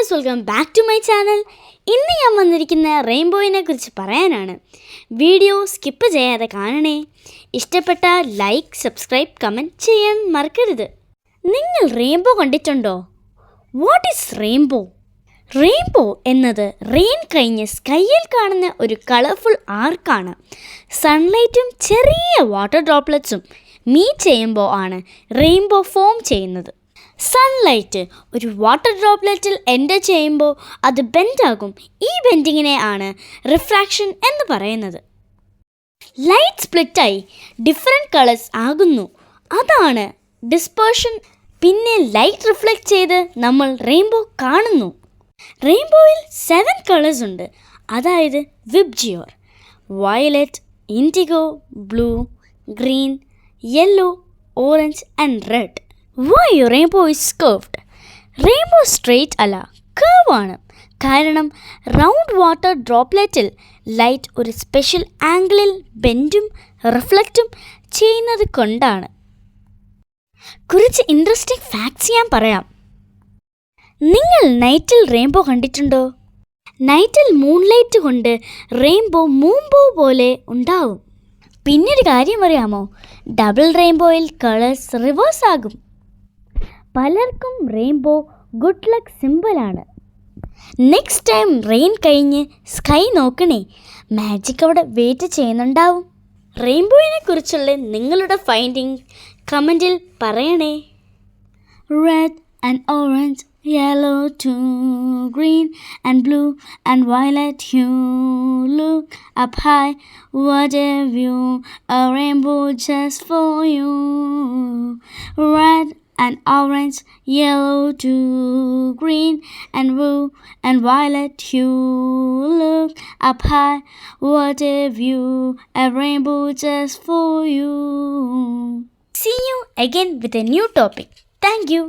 Guys, welcome back to my channel. ഇന്ന് ഞാൻ വന്നിരിക്കുന്ന റെയിൻബോയിനെ കുറിച്ച് പറയാനാണ്. വീഡിയോ സ്കിപ്പ് ചെയ്യാതെ കാണണേ. ഇഷ്ടപ്പെട്ടാൽ ലൈക്ക്, സബ്സ്ക്രൈബ്, കമൻറ്റ് ചെയ്യാൻ മറക്കരുത്. നിങ്ങൾ റെയിൻബോ കണ്ടിട്ടുണ്ടോ? What is rainbow? റെയിൻബോ എന്നത് റെയിൻ കഴിഞ്ഞ് സ്കൈയിൽ കാണുന്ന ഒരു കളർഫുൾ ആർക്കാണ്. സൺലൈറ്റും ചെറിയ വാട്ടർ ഡ്രോപ്ലെറ്റ്സും മീറ്റ് ചെയ്യുമ്പോൾ ആണ് റെയിൻബോ ഫോം ചെയ്യുന്നത്. സൺലൈറ്റ് ഒരു വാട്ടർ ഡ്രോപ്ലെറ്റിൽ എൻ്റർ ചെയ്യുമ്പോൾ അത് ബെൻഡാകും. ഈ ബെൻഡിങ്ങിനെ ആണ് റിഫ്രാക്ഷൻ എന്ന് പറയുന്നത്. ലൈറ്റ് സ്പ്ലിറ്റായി ഡിഫറെൻറ്റ് കളേഴ്സ് ആകുന്നു, അതാണ് ഡിസ്പേർഷൻ. പിന്നെ ലൈറ്റ് റിഫ്ലക്റ്റ് ചെയ്ത് നമ്മൾ റെയിൻബോ കാണുന്നു. റെയിൻബോയിൽ 7 കളേഴ്സ് ഉണ്ട്, അതായത് VIBGYOR, violet, IndiGo, blue, green, yellow, orange and red. Why rainbow is curved? Rainbow straight അല്ല, curve ആണ്. കാരണം റൗണ്ട് വാട്ടർ ഡ്രോപ്ലെറ്റിൽ ലൈറ്റ് ഒരു സ്പെഷ്യൽ ആംഗിളിൽ ബെൻഡും റിഫ്ലക്റ്റും ചെയ്യുന്നത് കൊണ്ടാണ്. കുറച്ച് ഇൻട്രസ്റ്റിംഗ് ഫാക്ട്സ് ഞാൻ പറയാം. നിങ്ങൾ നൈറ്റിൽ റെയിൻബോ കണ്ടിട്ടുണ്ടോ? നൈറ്റിൽ മൂൺലൈറ്റ് കൊണ്ട് റെയിൻബോ മൂമ്പോ പോലെ ഉണ്ടാവും. പിന്നൊരു കാര്യം അറിയാമോ? ഡബിൾ റെയിൻബോയിൽ കളേഴ്സ് റിവേഴ്സ് ആകും. പലർക്കും റെയിൻബോ ഗുഡ് ലക്ക് സിമ്പിളാണ്. നെക്സ്റ്റ് ടൈം റെയിൻ കഴിഞ്ഞ് സ്കൈ നോക്കണേ, മാജിക് അവിടെ വെയിറ്റ് ചെയ്യുന്നുണ്ടാവും. റെയിൻബോയിനെ കുറിച്ചുള്ള നിങ്ങളുടെ ഫൈൻഡിങ് കമൻറ്റിൽ പറയണേ. Red and orange, yellow to green and blue and violet, you look up high, what a view, a rainbow just for you. Red and orange, yellow to green and blue and violet, you look up high, what a view, a rainbow just for you. See you again with a new topic. Thank you.